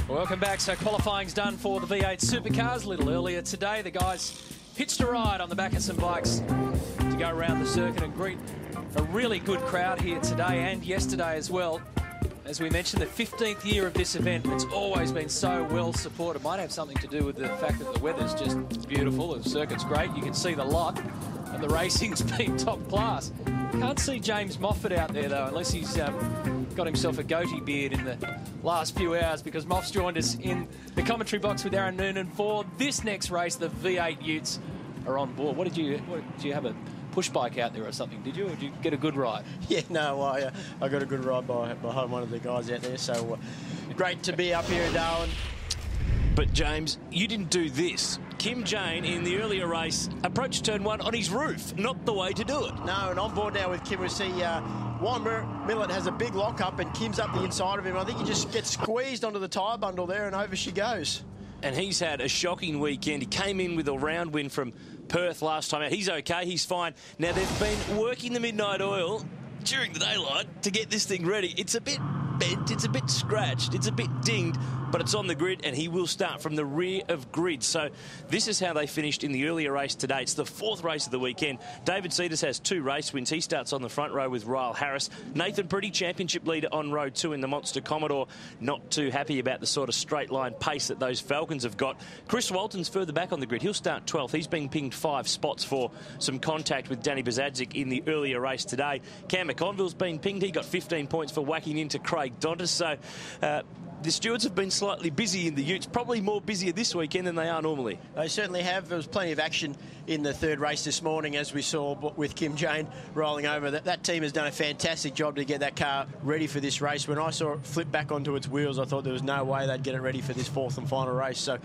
Welcome back. So qualifying's done for the V8 Supercars. A little earlier today, the guys hitched a ride on the back of some bikes to go around the circuit and greet a really good crowd here today and yesterday as well. As we mentioned, the 15th year of this event, it's always been so well supported. Might have something to do with the fact that the weather's just beautiful, the circuit's great, you can see the lot, and the racing's been top class. Can't see James Moffat out there though, unless he's got himself a goatee beard in the last few hours, because Moff's joined us in the commentary box with Aaron Noonan for this next race. The V8 Utes are on board. Did you have a push bike out there or something, did you? Or did you get a good ride? Yeah, no, I got a good ride behind one of the guys out there, so great to be up here in Darwin. But James, you didn't do this. Kim Jane in the earlier race approached turn one on his roof, not the way to do it. No, and on board now with Kim, we see Warren Millett has a big lock-up and Kim's up the inside of him. I think he just gets squeezed onto the tyre bundle there and over she goes. And he's had a shocking weekend. He came in with a round win from Perth last time out. He's okay, he's fine. Now, they've been working the midnight oil during the daylight to get this thing ready. It's a bit bent, it's a bit scratched, it's a bit dinged, but it's on the grid and he will start from the rear of grid. So this is how they finished in the earlier race today. It's the fourth race of the weekend. David Cedars has 2 race wins. He starts on the front row with Ryle Harris. Nathan Pretty, championship leader on row 2 in the Monster Commodore. Not too happy about the sort of straight line pace that those Falcons have got. Chris Walton's further back on the grid. He'll start 12th. He's been pinged 5 spots for some contact with Danny Bazadzik in the earlier race today. Cam McConville's been pinged. He got 15 points for whacking into Craig Dontis. So the stewards have been slightly busy in the Utes, probably more busier this weekend than they are normally. They certainly have. There was plenty of action in the third race this morning, as we saw with Kim Jane rolling over. That team has done a fantastic job to get that car ready for this race. When I saw it flip back onto its wheels, I thought there was no way they'd get it ready for this fourth and final race. So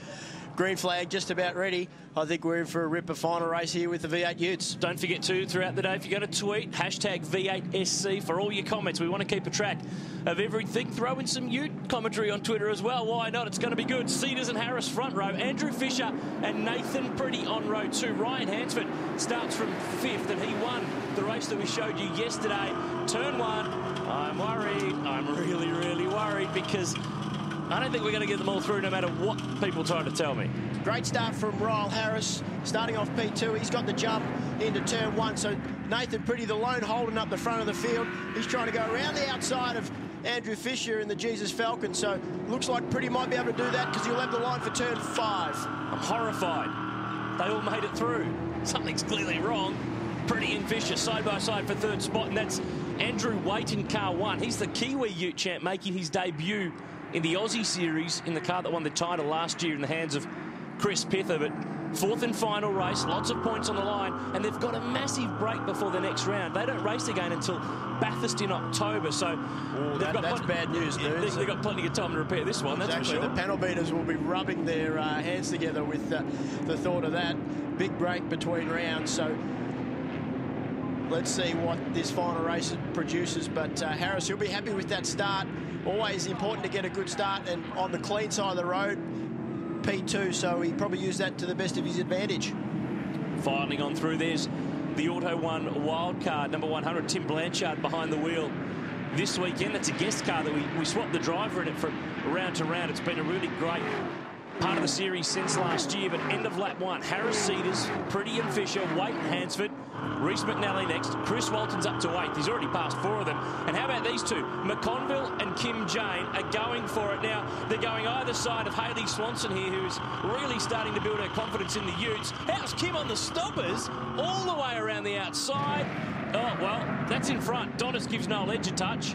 green flag just about ready. I think we're in for a ripper final race here with the V8 Utes. Don't forget to, throughout the day, if you're going to tweet, hashtag V8SC for all your comments. We want to keep a track of everything. Throw in some Ute commentary on Twitter as well. Why not? It's going to be good. Cedars and Harris front row. Andrew Fisher and Nathan Pretty on row 2. Ryan Hansford starts from 5th and he won the race that we showed you yesterday. Turn 1. I'm worried. I'm really, really worried because I don't think we're going to get them all through no matter what people try to tell me. Great start from Ryle Harris, starting off P2. He's got the jump into turn 1. So Nathan Pretty, the lone holding up the front of the field. He's trying to go around the outside of Andrew Fisher in the Jesus Falcon. So looks like Pretty might be able to do that because he'll have the line for turn 5. I'm horrified. They all made it through. Something's clearly wrong. Pretty and Fisher side by side for 3rd spot, and that's Andrew Waite in car 1. He's the Kiwi Ute champ making his debut in the Aussie Series in the car that won the title last year in the hands of Chris Pither. But 4th and final race, lots of points on the line, and they've got a massive break before the next round. They don't race again until Bathurst in October, so that's bad news, dude. They've got plenty of time to repair this one, exactly. That's for sure. The panel beaters will be rubbing their hands together with the thought of that. Big break between rounds, so let's see what this final race produces. But Harris, he'll be happy with that start. Always important to get a good start, and on the clean side of the road, P2, so he probably used that to the best of his advantage. Filing on through, there's the Auto 1 wildcard, number 100, Tim Blanchard behind the wheel this weekend. That's a guest car that we swapped the driver in it from round to round. It's been a really great part of the series since last year, but end of lap 1, Harris, Cedars, Pretty and Fisher, Waite and Hansford, Reece McNally next, Chris Walton's up to 8th. He's already passed 4 of them. And how about these two? McConville and Kim Jane are going for it now. They're going either side of Hayley Swanson here, who's really starting to build her confidence in the Utes. How's Kim on the stoppers? All the way around the outside. Oh, well, that's in front. Donnis gives Noel Edge a touch.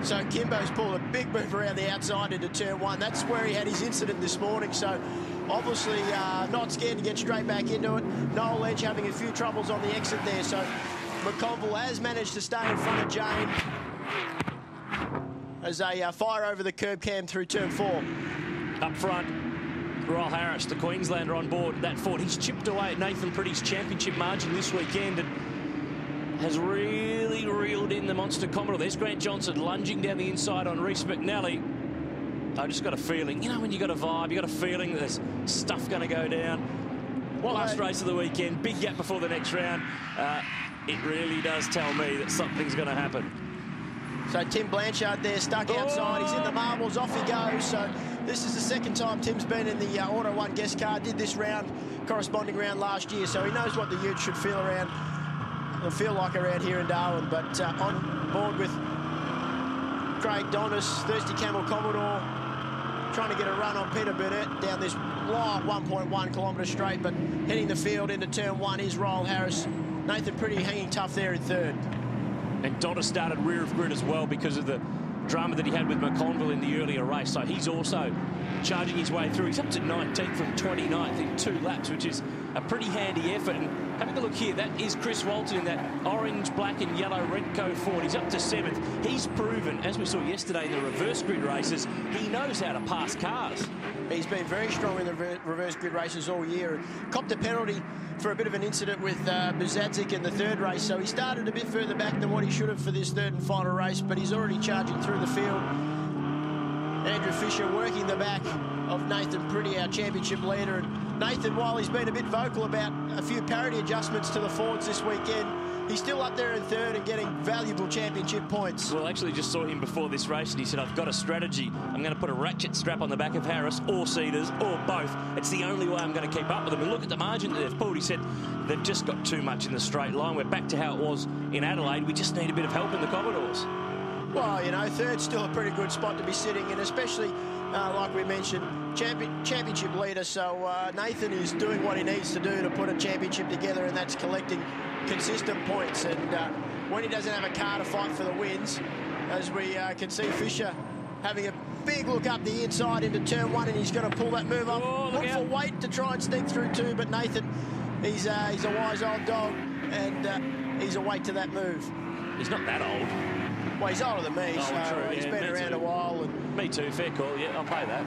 So Kimbo's pulled a big move around the outside into turn 1. That's where he had his incident this morning. So obviously not scared to get straight back into it. Noel Edge having a few troubles on the exit there. So McConville has managed to stay in front of Jane as they fire over the curb cam through turn 4. Up front, Ryle Harris, the Queenslander, on board at that Ford. He's chipped away at Nathan Pretty's championship margin this weekend and has really reeled in the Monster Commodore. There's Grant Johnson lunging down the inside on Reece McNally. I just got a feeling, you know, when you got a vibe, you got a feeling that there's stuff going to go down. Last race of the weekend, big gap before the next round. It really does tell me that something's going to happen. So Tim Blanchard there stuck outside. He's in the marbles. Off he goes. So this is the second time Tim's been in the Auto 1 guest car. Did this round, corresponding round last year. So he knows what the Utes should feel like around here in Darwin. But on board with Craig Donis, Thirsty Camel Commodore, trying to get a run on Peter Burnett down this long 1.1 kilometre straight, but heading the field into turn 1 is Ryle Harris. Nathan Pretty hanging tough there in third. And Dotter started rear of grid as well because of the drama that he had with McConville in the earlier race. So he's also charging his way through. He's up to 19th from 29th in 2 laps, which is a pretty handy effort. And having a look here, that is Chris Walton in that orange, black and yellow Renko Ford. He's up to 7th. He's proven, as we saw yesterday in the reverse grid races, he knows how to pass cars. He's been very strong in the reverse grid races all year. Copped a penalty for a bit of an incident with Buzadzik in the third race, so he started a bit further back than what he should have for this third and final race, but he's already charging through the field. Andrew Fisher working the back of Nathan Pretty, our championship leader. And Nathan, while he's been a bit vocal about a few parity adjustments to the Fords this weekend, he's still up there in third and getting valuable championship points. Well, actually just saw him before this race and he said, I've got a strategy. I'm going to put a ratchet strap on the back of Harris or Cedars or both. It's the only way I'm going to keep up with them. And look at the margin that they've pulled. He said they've just got too much in the straight line. We're back to how it was in Adelaide. We just need a bit of help in the Commodores. Well, you know, third's still a pretty good spot to be sitting in, especially, like we mentioned, championship leader. So Nathan is doing what he needs to do to put a championship together, and that's collecting consistent points. And when he doesn't have a car to fight for the wins, as we can see Fisher having a big look up the inside into turn 1, and he's going to pull that move up. Look for weight to try and sneak through 2, but Nathan, he's a wise old dog, and he's awake to that move. He's not that old. Well, he's older than me, so he's been around a while. And me too, fair call, yeah, I'll play that.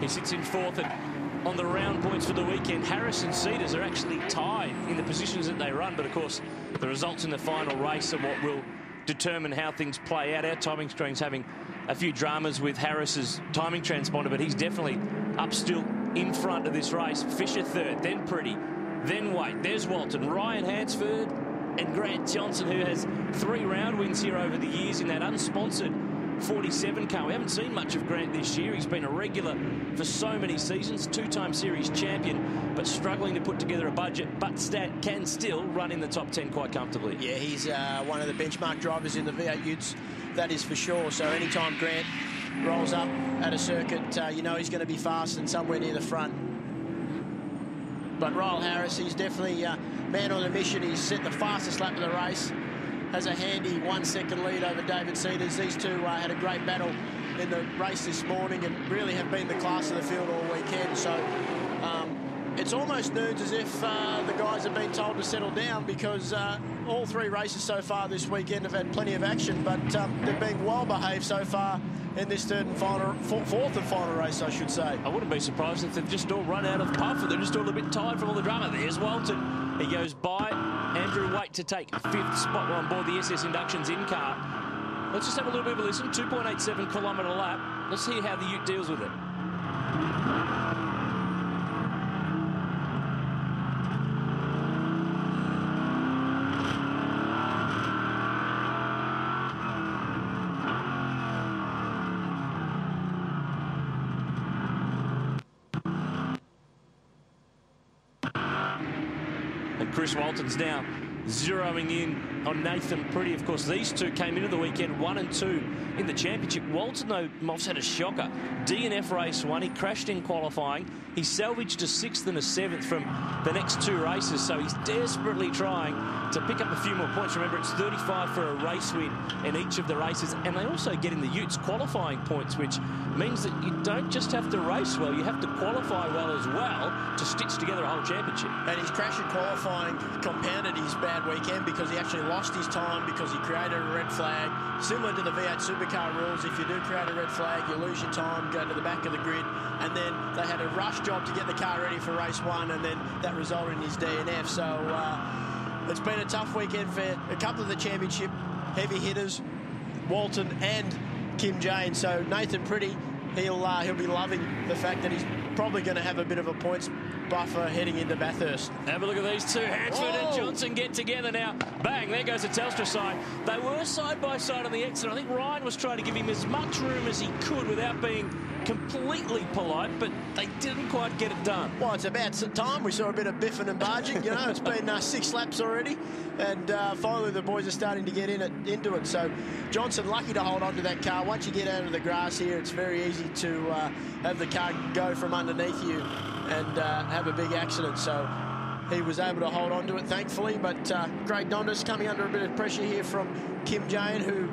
He sits in 4th, and on the round points for the weekend, Harris and Cedars are actually tied in the positions that they run, but of course, the results in the final race are what will determine how things play out. Our timing screen's having a few dramas with Harris's timing transponder, but he's definitely up still in front of this race. Fisher 3rd, then Pretty, then Waite. There's Walton, Ryan Hansford, and Grant Johnson, who has 3 round wins here over the years in that unsponsored 47 car. We haven't seen much of Grant this year. He's been a regular for so many seasons, 2-time series champion, but struggling to put together a budget, but can still run in the top 10 quite comfortably. Yeah, he's one of the benchmark drivers in the V8 Utes, that is for sure. So anytime Grant rolls up at a circuit, you know he's going to be fast and somewhere near the front. But Ryle Harris, he's definitely man on a mission. He's set the fastest lap of the race. Has a handy 1 second lead over David Cedars. These two had a great battle in the race this morning and really have been the class of the field all weekend. So it's almost noons as if the guys have been told to settle down, because all 3 races so far this weekend have had plenty of action, but they've been well behaved so far in this fourth and final race, I should say. I wouldn't be surprised if they've just all run out of puff, or they're just all a bit tired from all the drama. There's Walton. He goes by Andrew Waite to take 5th spot on board the SS Inductions in-car. Let's just have a little bit of a listen. 2.87 kilometre lap. Let's see how the Ute deals with it. Chris Walton's now zeroing in on Nathan Pretty. Of course, these two came into the weekend 1 and 2 in the championship. Walton, though, Moff's had a shocker. DNF race 1, he crashed in qualifying. He salvaged a 6th and a 7th from the next 2 races, so he's desperately trying to pick up a few more points. Remember, it's 35 for a race win in each of the races, and they also get in the Utes qualifying points, which means that you don't just have to race well, you have to qualify well as well to stitch together a whole championship. And his crash in qualifying compounded his bad weekend, because he actually lost his time because he created a red flag. Similar to the V8 Supercar rules, if you do create a red flag, you lose your time, go to the back of the grid, and then they had a rush job to get the car ready for race 1, and then that resulted in his DNF. So it's been a tough weekend for a couple of the championship heavy hitters, Walton and Kim Jane. So Nathan Pretty he'll be loving the fact that he's probably going to have a bit of a points buffer heading into Bathurst. Have a look at these two. Hansford and Johnson get together now. Bang, there goes the Telstra sign. They were side by side on the exit. I think Ryan was trying to give him as much room as he could without being completely polite, but they didn't quite get it done. Well, it's about time. We saw a bit of biffing and barging. You know, it's been 6 laps already, and finally the boys are starting to get into it. So Johnson lucky to hold on to that car. Once you get out of the grass here, it's very easy to have the car go from underneath you and have a big accident. So he was able to hold on to it, thankfully. But Greg Dondas coming under a bit of pressure here from Kim Jane, who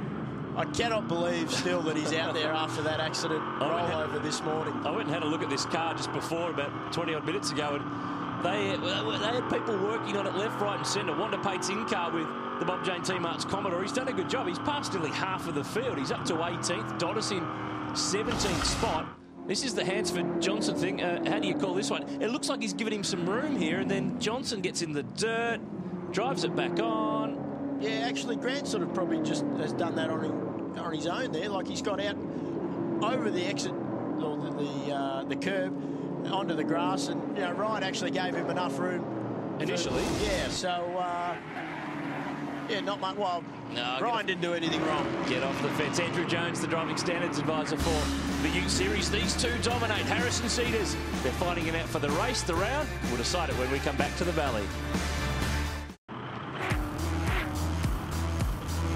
I cannot believe still that he's out there after that accident rollover this morning. I went and had a look at this car just before, about 20-odd minutes ago, and they had people working on it left, right and centre. Wanda Pate's in car with the Bob Jane Team Arts Commodore. He's done a good job. He's passed nearly half of the field. He's up to 18th. Dondas in 17th spot. This is the Hansford-Johnson thing. How do you call this one? It looks like he's given him some room here, and then Johnson gets in the dirt, drives it back on. Yeah, actually, Grant sort of probably just has done that on his own there. Like, he's got out over the exit, or the curb, onto the grass, and you know, Ryan actually gave him enough room initially. Yeah, so yeah, not much. Well, no, Ryan didn't do anything wrong. Get off the fence. Andrew Jones, the driving standards advisor for the Utes Series. These two dominate. Harris and Cedars, they're fighting it out for the race, the round. We'll decide it when we come back to the Valley.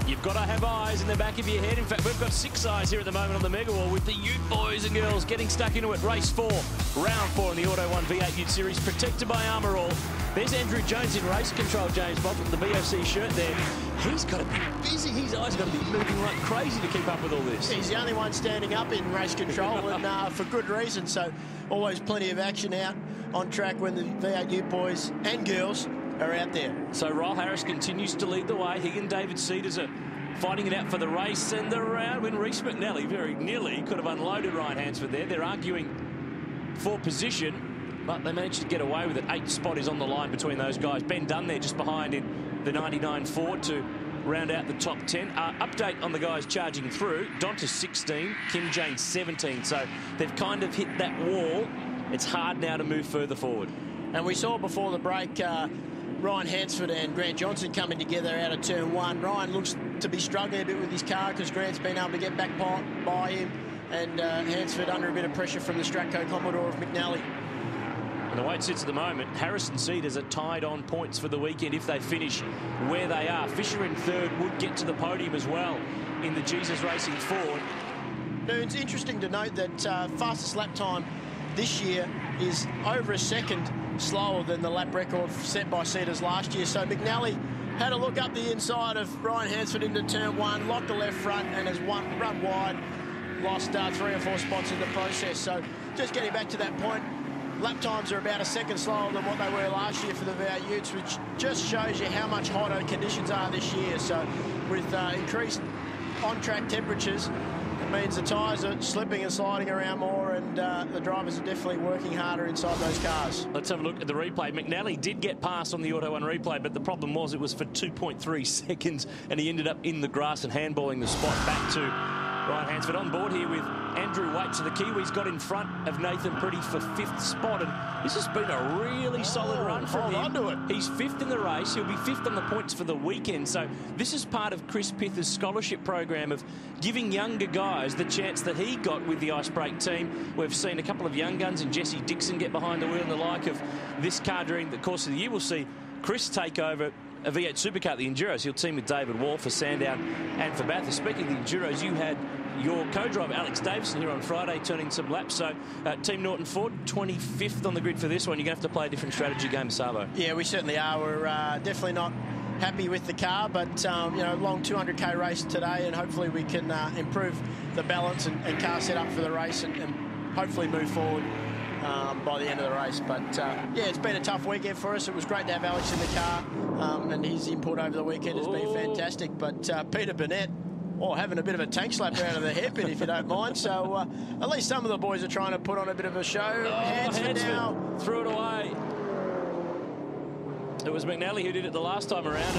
You've got to have eyes in the back of your head. In fact, we've got 6 eyes here at the moment on the Mega Wall with the Ute boys and girls getting stuck into it. Race 4, round 4 in the Auto 1 V8 Ute Series, protected by Armour All. There's Andrew Jones in race control, James Bob, with the BOC shirt there. He's got to be busy. His eyes got to be moving like crazy to keep up with all this. He's the only one standing up in race control, and for good reason. So always plenty of action out on track when the V8 Ute boys and girls are out there. So Ryle Harris continues to lead the way. He and David Cedars are fighting it out for the race and the round, when Reece McNally very nearly could have unloaded Ryan Hansford there. They're arguing for position, but they managed to get away with it. 8th spot is on the line between those guys. Ben Dunn there just behind in the 99 Ford to round out the top 10. Update on the guys charging through. Dontas 16, Kim Jane 17. So they've kind of hit that wall. It's hard now to move further forward. And we saw before the break Ryan Hansford and Grant Johnson coming together out of turn 1. Ryan looks to be struggling a bit with his car because Grant's been able to get back by him, and Hansford under a bit of pressure from the Stratco Commodore of McNally. And the way it sits at the moment, Harris and Cedars are tied on points for the weekend if they finish where they are. Fisher in 3rd would get to the podium as well in the Jesus Racing Ford. It's interesting to note that fastest lap time this year is over a second slower than the lap record set by Cedars last year. So McNally had a look up the inside of Ryan Hansford into turn 1, locked the left front, and has run wide, lost 3 or 4 spots in the process. So just getting back to that point, lap times are about a second slower than what they were last year for the V8 Utes, which just shows you how much hotter conditions are this year. So with increased on-track temperatures, it means the tyres are slipping and sliding around more, and the drivers are definitely working harder inside those cars. Let's have a look at the replay. McNally did get past on the Auto 1 replay, but the problem was it was for 2.3 seconds, and he ended up in the grass and handballing the spot back to Ryan Hansford. On board here with Andrew Waite. So the Kiwis got in front of Nathan Pretty for 5th spot, and this has been a really solid run from him. Hold on to it. He's 5th in the race. He'll be 5th on the points for the weekend. So this is part of Chris Pither's scholarship program of giving younger guys the chance that he got with the Icebreak team. We've seen a couple of young guns and Jesse Dixon get behind the wheel and the like of this car during the course of the year. We'll see Chris take over a V8 Supercar, the Enduros. He'll team with David Wall for Sandown and for Bathurst. Speaking of the Enduros, you had your co-driver Alex Davison here on Friday turning some laps. So Team Norton Ford 25th on the grid for this one. You're going to have to play a different strategy game, Savo. Yeah, we certainly are. We're definitely not happy with the car, but you know, long 200k race today, and hopefully we can improve the balance and car set up for the race, and hopefully move forward by the end of the race. But yeah, it's been a tough weekend for us. It was great to have Alex in the car, and his input over the weekend has been fantastic. But Peter Burnett, having a bit of a tank slap out of the hairpin, if you don't mind. So at least some of the boys are trying to put on a bit of a show. Hansford now threw it away. It was McNally who did it the last time around,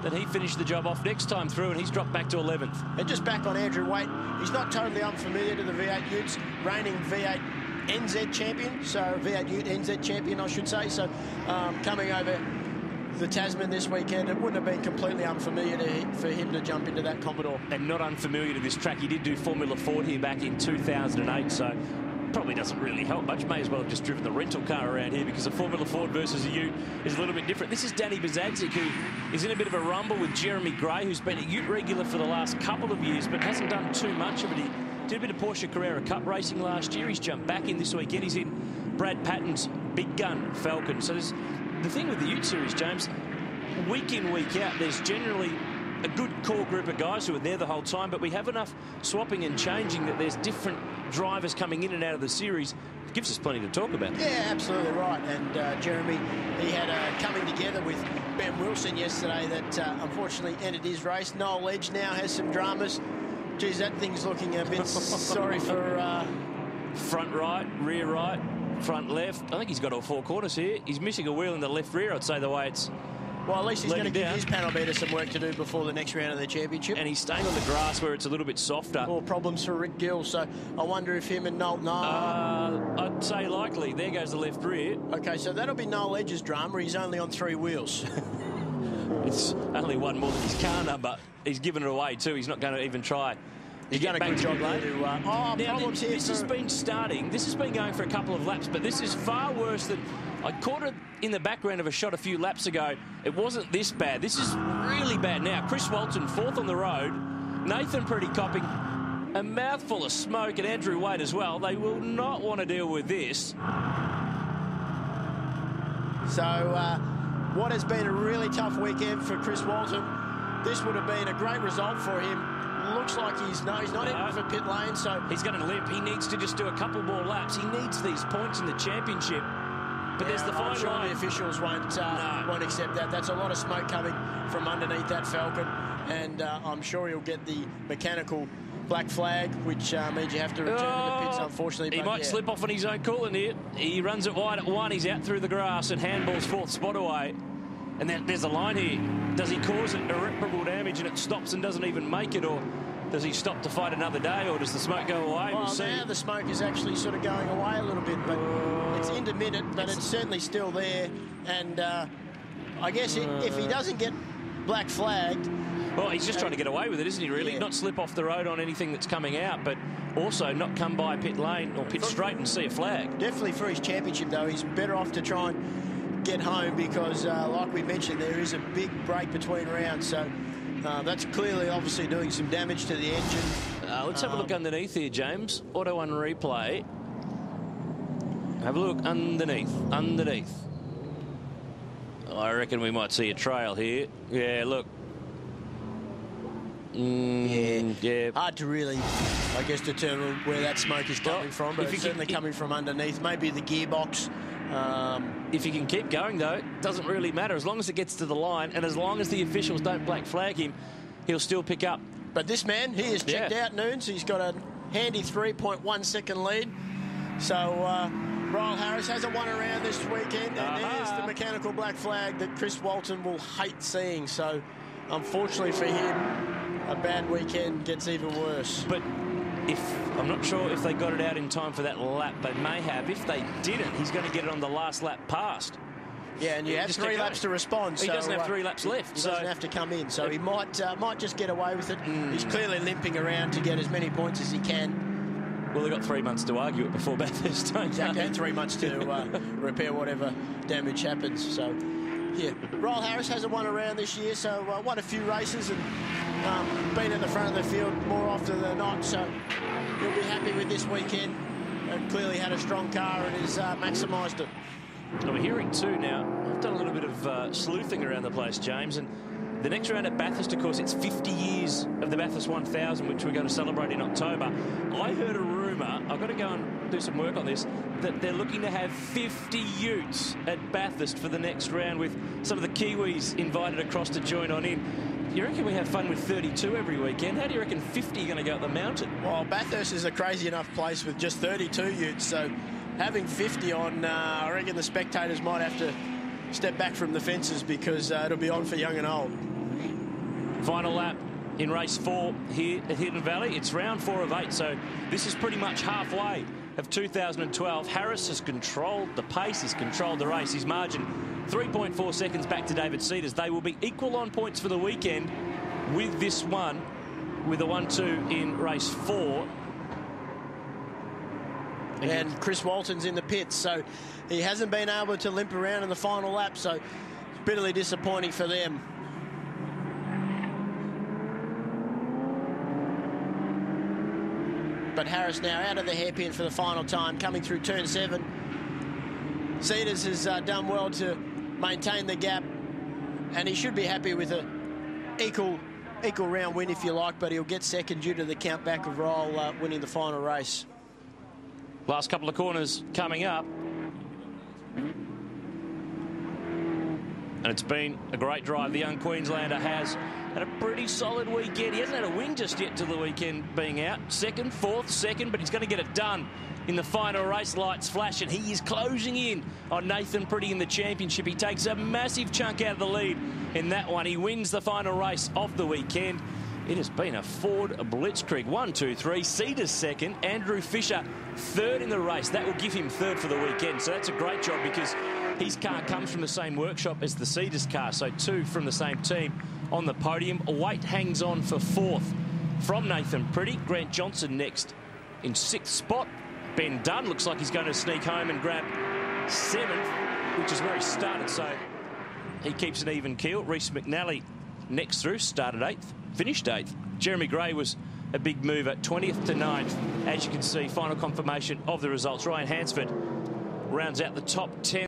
and then he finished the job off next time through, and he's dropped back to 11th. And just back on Andrew Waite, he's not totally unfamiliar to the V8 Utes, reigning V8 NZ champion, so V8 Ute NZ champion, I should say. So coming over the Tasman this weekend, it wouldn't have been completely unfamiliar for him to jump into that Commodore. And not unfamiliar to this track. He did do Formula Ford here back in 2008, so probably doesn't really help much. May as well have just driven the rental car around here, because a Formula Ford versus a Ute is a little bit different. This is Danny Bazadzik, who is in a bit of a rumble with Jeremy Gray, who's been a Ute regular for the last couple of years, but hasn't done too much of it. He did a bit of Porsche Carrera Cup racing last year. He's jumped back in this weekend. He's in Brad Patton's big gun Falcon. So there's the thing with the Ute Series, James, week in, week out, there's generally a good core group of guys who are there the whole time, but we have enough swapping and changing that there's different drivers coming in and out of the series. It gives us plenty to talk about. Yeah, absolutely right. And Jeremy, he had a coming together with Ben Wilson yesterday that unfortunately ended his race. Noel Edge now has some dramas. Geez, that thing's looking a bit sorry for... Front right, rear right, front left. I think he's got all four corners here. He's missing a wheel in the left rear, I'd say, the way it's... Well, at least he's going to give his panel beater some work to do before the next round of the championship. And he's staying on the grass where it's a little bit softer. More problems for Rick Gill, so I wonder if him and Noel... I'd say likely. There goes the left rear. OK, so that'll be Noel Edge's drama. He's only on 3 wheels. It's only one more than his car number. He's given it away too. He's not going to even try. He's done a good job there to... problems here. This has been starting. This has been going for a couple of laps, but this is far worse than... I caught it in the background of a shot a few laps ago. It wasn't this bad. This is really bad now. Chris Walton, 4th on the road. Nathan Pretty copping a mouthful of smoke, and Andrew Waite as well. They will not want to deal with this. So, what has been a really tough weekend for Chris Walton, this would have been a great result for him. Looks like he's not in for pit lane, so... He's going to limp. He needs to just do a couple more laps. He needs these points in the championship. But there's the fine line. The officials won't accept that. That's a lot of smoke coming from underneath that Falcon, and I'm sure he'll get the mechanical black flag, which means you have to return to the pits, unfortunately. He might slip off on his own coolant here. He runs it wide at 1. He's out through the grass and handballs 4th spot away. And then there's a line here. Does he cause irreparable damage and it stops and doesn't even make it, or does he stop to fight another day, or does the smoke go away? Well, we'll see. Now the smoke is actually sort of going away a little bit, but it's intermittent, but it's certainly still there. And I guess if he doesn't get black flagged... Well, he's just trying to get away with it, isn't he, really? Yeah. Not slip off the road on anything that's coming out, but also not come by pit lane or pit straight and see a flag. Definitely for his championship, though, he's better off to try and get home because, like we mentioned, there is a big break between rounds. So that's clearly, obviously, doing some damage to the engine. Let's have a look underneath here, James. Auto on replay. Have a look underneath. I reckon we might see a trail here. Yeah, look. Yeah. Hard to really, I guess, determine where that smoke is coming from, but it's certainly coming from underneath. Maybe the gearbox. If he can keep going, though, it doesn't really matter. As long as it gets to the line and as long as the officials don't black flag him, he'll still pick up. But this man, he is checked out, Noons. He's got a handy 3.1 second lead. So Ryle Harris hasn't won around this weekend, and there's the mechanical black flag that Chris Walton will hate seeing. So unfortunately for him, a bad weekend gets even worse. But I'm not sure if they got it out in time for that lap. They may have. If they didn't, he's going to get it on the last lap past. Yeah, and you have 3 laps to respond. He doesn't have 3 laps left. He doesn't have to come in, so he might just get away with it. He's clearly limping around to get as many points as he can. Well, they've got 3 months to argue it before Bathurst, don't they? Exactly, and 3 months to repair whatever damage happens. So, yeah, Ryle Harris hasn't won around this year, so won a few races and been at the front of the field more often than not. So he'll be happy with this weekend. Clearly had a strong car and has maximised it. We're hearing too now. I've done a little bit of sleuthing around the place, James, and the next round at Bathurst, of course, it's 50 years of the Bathurst 1000, which we're going to celebrate in October. I heard a rumour, I've got to go and do some work on this, that they're looking to have 50 Utes at Bathurst for the next round, with some of the Kiwis invited across to join on in. You reckon we have fun with 32 every weekend? How do you reckon 50 are going to go up the mountain? Well, Bathurst is a crazy enough place with just 32 Utes, so having 50 on, I reckon the spectators might have to step back from the fences because it'll be on for young and old. Final lap in race 4 here at Hidden Valley. It's round 4 of 8, so this is pretty much halfway of 2012. Harris has controlled the pace, he's controlled the race. His margin 3.4 seconds back to David Cedars. They will be equal on points for the weekend with this one, with a 1-2 in race 4. And Chris Walton's in the pits, so he hasn't been able to limp around in the final lap, so bitterly disappointing for them. But Harris now out of the hairpin for the final time, coming through turn 7. Cedars has done well to maintain the gap, and he should be happy with a equal round win, if you like, but he'll get second due to the count back of Roll winning the final race. Last couple of corners coming up. And it's been a great drive. The young Queenslander has had a pretty solid weekend. He hasn't had a win just yet to the weekend being out. Second, fourth, second, but he's going to get it done in the final race. Lights flash, and he is closing in on Nathan Pretty in the championship. He takes a massive chunk out of the lead in that one. He wins the final race of the weekend. It has been a Ford Blitzkrieg. 1, 2, 3. Cedars second. Andrew Fisher third in the race. That will give him third for the weekend. So that's a great job, because his car comes from the same workshop as the Cedars car. So 2 from the same team on the podium. Waite hangs on for 4th from Nathan Pretty. Grant Johnson next in 6th spot. Ben Dunn looks like he's going to sneak home and grab 7th, which is where he started. So he keeps an even keel. Reece McNally next through, started 8th, finished 8th. Jeremy Gray was a big move at 20th to 9th. As you can see, final confirmation of the results. Ryan Hansford rounds out the top 10.